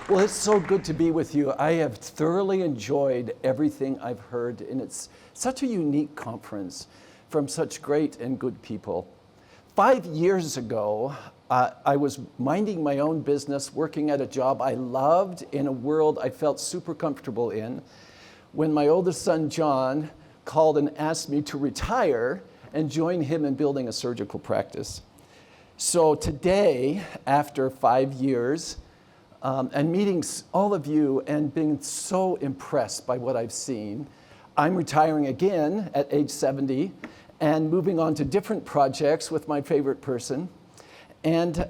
Well, it's so good to be with you. I have thoroughly enjoyed everything I've heard, and it's such a unique conference from such great and good people. 5 years ago, I was minding my own business, working at a job I loved in a world I felt super comfortable in, when my oldest son, John, called and asked me to retire and join him in building a surgical practice. So today, after 5 years, and meeting all of you and being so impressed by what I've seen, I'm retiring again at age 70 and moving on to different projects with my favorite person and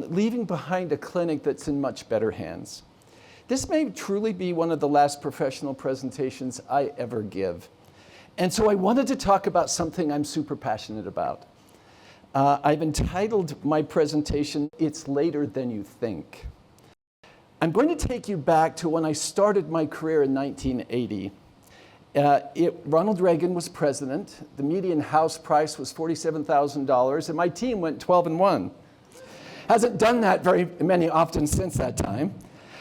leaving behind a clinic that's in much better hands. This may truly be one of the last professional presentations I ever give. And so I wanted to talk about something I'm super passionate about. I've entitled my presentation, "It's Later Than You Think." I'm going to take you back to when I started my career in 1980. Ronald Reagan was president. The median house price was $47,000, and my team went 12-1. Hasn't done that very many often since that time.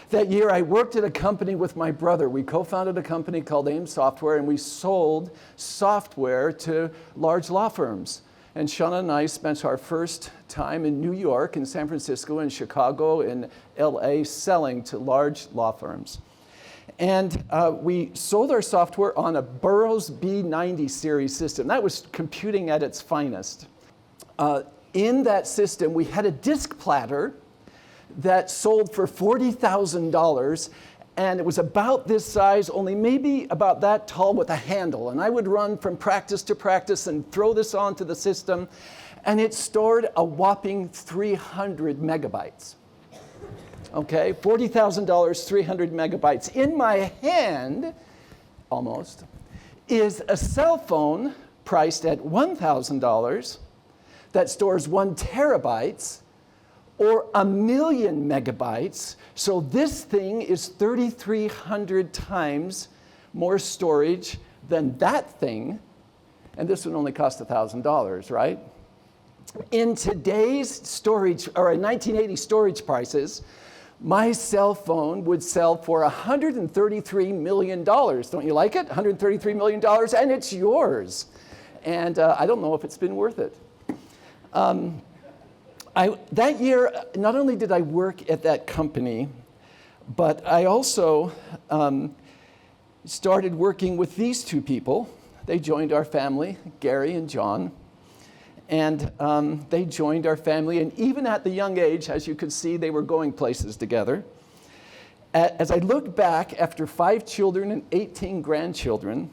That year, I worked at a company with my brother. We co-founded a company called AIM Software, and we sold software to large law firms. And Shauna and I spent our first time in New York, in San Francisco, in Chicago, in LA, selling to large law firms. And we sold our software on a Burroughs B90 series system. That was computing at its finest. In that system, we had a disk platter that sold for $40,000, and it was about this size, only maybe about that tall with a handle. And I would run from practice to practice and throw this onto the system, and it stored a whopping 300 megabytes. Okay, $40,000, 300 megabytes. In my hand, almost, is a cell phone priced at $1,000 that stores 1 terabyte or 1,000,000 megabytes. So this thing is 3,300 times more storage than that thing, and this would only cost $1,000, right? In today's storage, or in 1980 storage prices, my cell phone would sell for $133 million. Don't you like it? $133 million, and it's yours. And I don't know if it's been worth it. That year, not only did I work at that company, but I also started working with these two people. They joined our family, Gary and John. And they joined our family, and even at the young age, as you could see, they were going places together. As I look back after 5 children and 18 grandchildren,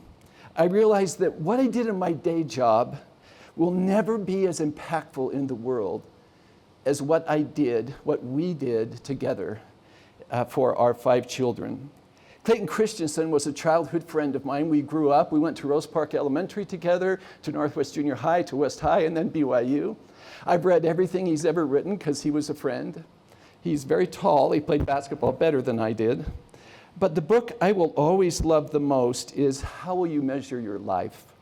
I realized that what I did in my day job will never be as impactful in the world as what we did together for our 5 children. Clayton Christensen was a childhood friend of mine. We grew up, we went to Rose Park Elementary together, to Northwest Junior High, to West High, and then BYU. I've read everything he's ever written because he was a friend. He's very tall, he played basketball better than I did. But the book I will always love the most is How Will You Measure Your Life?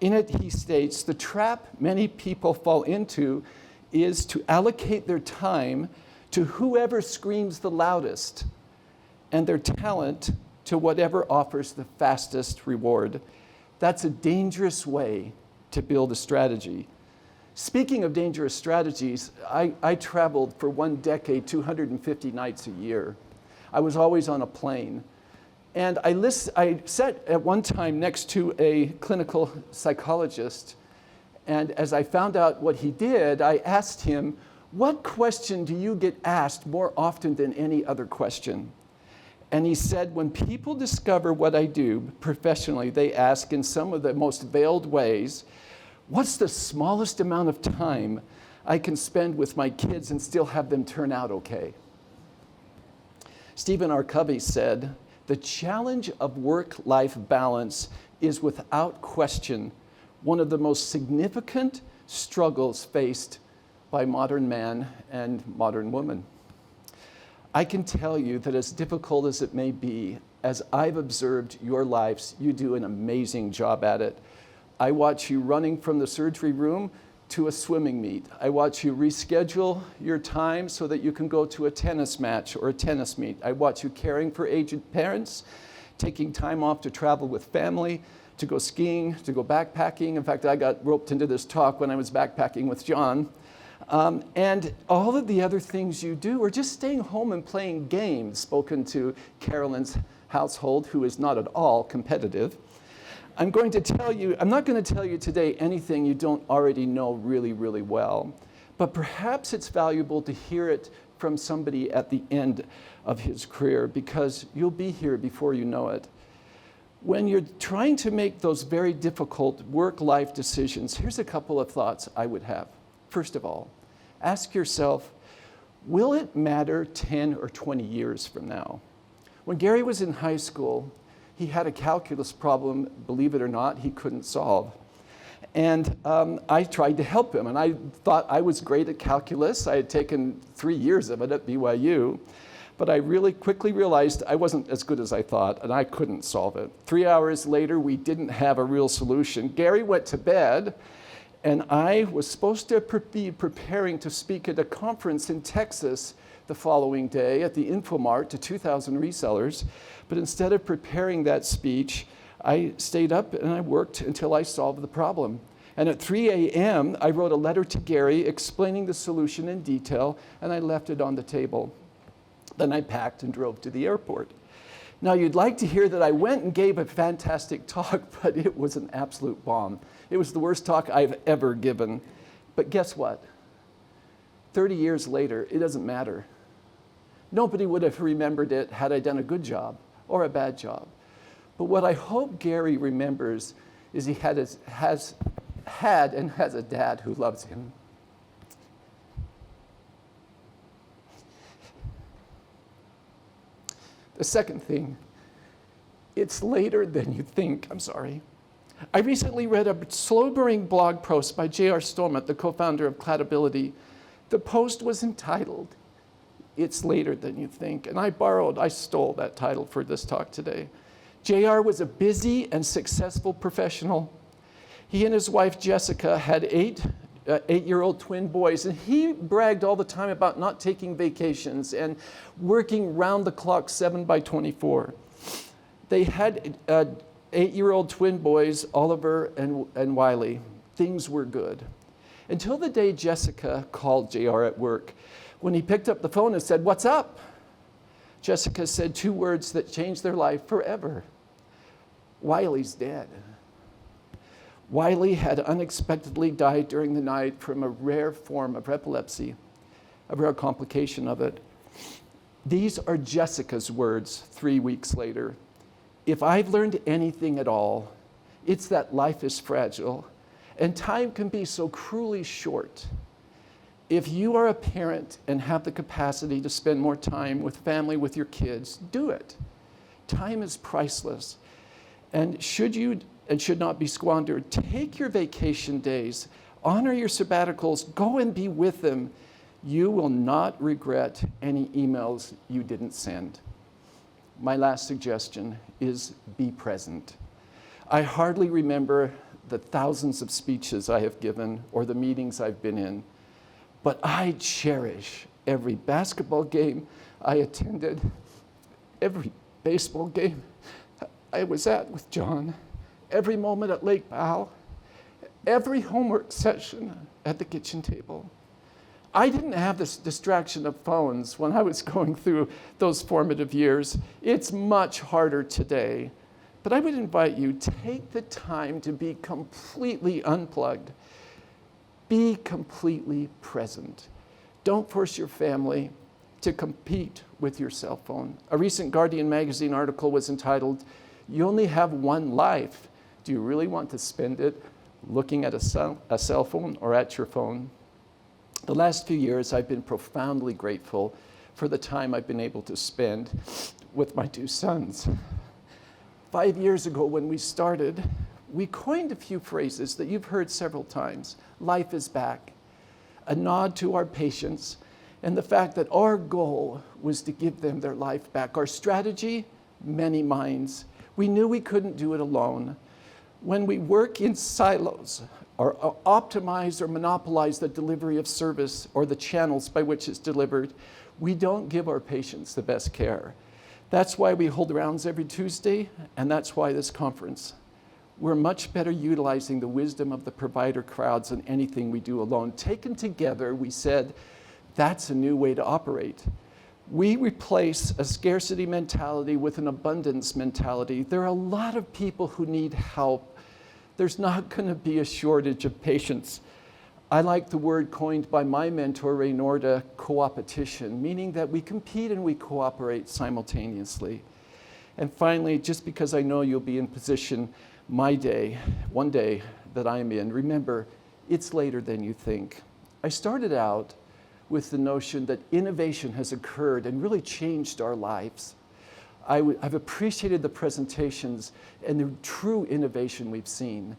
In it, he states, the trap many people fall into is to allocate their time to whoever screams the loudest, and their talent to whatever offers the fastest reward. That's a dangerous way to build a strategy. Speaking of dangerous strategies, I traveled for 1 decade, 250 nights a year. I was always on a plane. And I sat at one time next to a clinical psychologist, and as I found out what he did, I asked him, what question do you get asked more often than any other question? And he said, when people discover what I do professionally, they ask in some of the most veiled ways, what's the smallest amount of time I can spend with my kids and still have them turn out okay? Stephen R. Covey said, the challenge of work-life balance is without question one of the most significant struggles faced by modern man and modern woman. I can tell you that as difficult as it may be, as I've observed your lives, you do an amazing job at it. I watch you running from the surgery room to a swimming meet. I watch you reschedule your time so that you can go to a tennis match or a tennis meet. I watch you caring for aged parents, taking time off to travel with family, to go skiing, to go backpacking. In fact, I got roped into this talk when I was backpacking with John. And all of the other things you do, or just staying home and playing games, spoken to Carolyn's household, who is not at all competitive. I'm not going to tell you today anything you don't already know really, really well, but perhaps it's valuable to hear it from somebody at the end of his career, because you'll be here before you know it. When you're trying to make those very difficult work-life decisions, here's a couple of thoughts I would have. First of all, ask yourself, will it matter 10 or 20 years from now? When Gary was in high school, he had a calculus problem, believe it or not, he couldn't solve. And I tried to help him, and I thought I was great at calculus. I had taken 3 years of it at BYU, but I really quickly realized I wasn't as good as I thought, and I couldn't solve it. 3 hours later, we didn't have a real solution. Gary went to bed, and I was supposed to be preparing to speak at a conference in Texas the following day at the Infomart to 2,000 resellers. But instead of preparing that speech, I stayed up and I worked until I solved the problem. And at 3 a.m., I wrote a letter to Gary explaining the solution in detail, and I left it on the table. Then I packed and drove to the airport. Now, you'd like to hear that I went and gave a fantastic talk, but it was an absolute bomb. It was the worst talk I've ever given. But guess what? 30 years later, it doesn't matter. Nobody would have remembered it had I done a good job or a bad job. But what I hope Gary remembers is he has a dad who loves him. The second thing, it's later than you think. I'm sorry. I recently read a sobering blog post by J.R. Stormont, the co-founder of Cladability. The post was entitled, "It's Later Than You Think," and I stole that title for this talk today. J.R. was a busy and successful professional. He and his wife Jessica had eight-year-old twin boys, and he bragged all the time about not taking vacations and working round the clock 7x24. They had 8-year-old twin boys, Oliver and Wiley. Things were good. Until the day Jessica called JR at work, when he picked up the phone and said, "What's up?" Jessica said 2 words that changed their life forever. Wiley's dead. Wiley had unexpectedly died during the night from a rare form of epilepsy, a rare complication of it. These are Jessica's words 3 weeks later. If I've learned anything at all, it's that life is fragile and time can be so cruelly short. If you are a parent and have the capacity to spend more time with family, with your kids, do it. Time is priceless and should not be squandered. Take your vacation days, honor your sabbaticals, go and be with them. You will not regret any emails you didn't send. My last suggestion is be present. I hardly remember the thousands of speeches I have given or the meetings I've been in, but I cherish every basketball game I attended, every baseball game I was at with John, every moment at Lake Powell, every homework session at the kitchen table. I didn't have this distraction of phones when I was going through those formative years. It's much harder today. But I would invite you, take the time to be completely unplugged. Be completely present. Don't force your family to compete with your cell phone. A recent Guardian magazine article was entitled, "You Only Have One Life. Do you really want to spend it looking at a cell phone or at your phone?" The last few years, I've been profoundly grateful for the time I've been able to spend with my 2 sons. 5 years ago when we started, we coined a few phrases that you've heard several times. Life is back, a nod to our patients, and the fact that our goal was to give them their life back. Our strategy, many minds. We knew we couldn't do it alone. When we work in silos, or optimize or monopolize the delivery of service or the channels by which it's delivered, we don't give our patients the best care. That's why we hold rounds every Tuesday, and that's why this conference. We're much better utilizing the wisdom of the provider crowds than anything we do alone. Taken together, we said, that's a new way to operate. We replace a scarcity mentality with an abundance mentality. There are a lot of people who need help. There's not going to be a shortage of patients. I like the word coined by my mentor, Ray Norda, co-opetition, meaning that we compete and we cooperate simultaneously. And finally, just because I know you'll be in position one day that I'm in, remember, it's later than you think. I started out with the notion that innovation has occurred and really changed our lives. I've appreciated the presentations and the true innovation we've seen.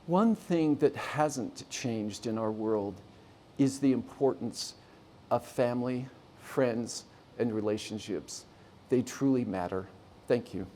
One thing that hasn't changed in our world is the importance of family, friends, and relationships. They truly matter. Thank you.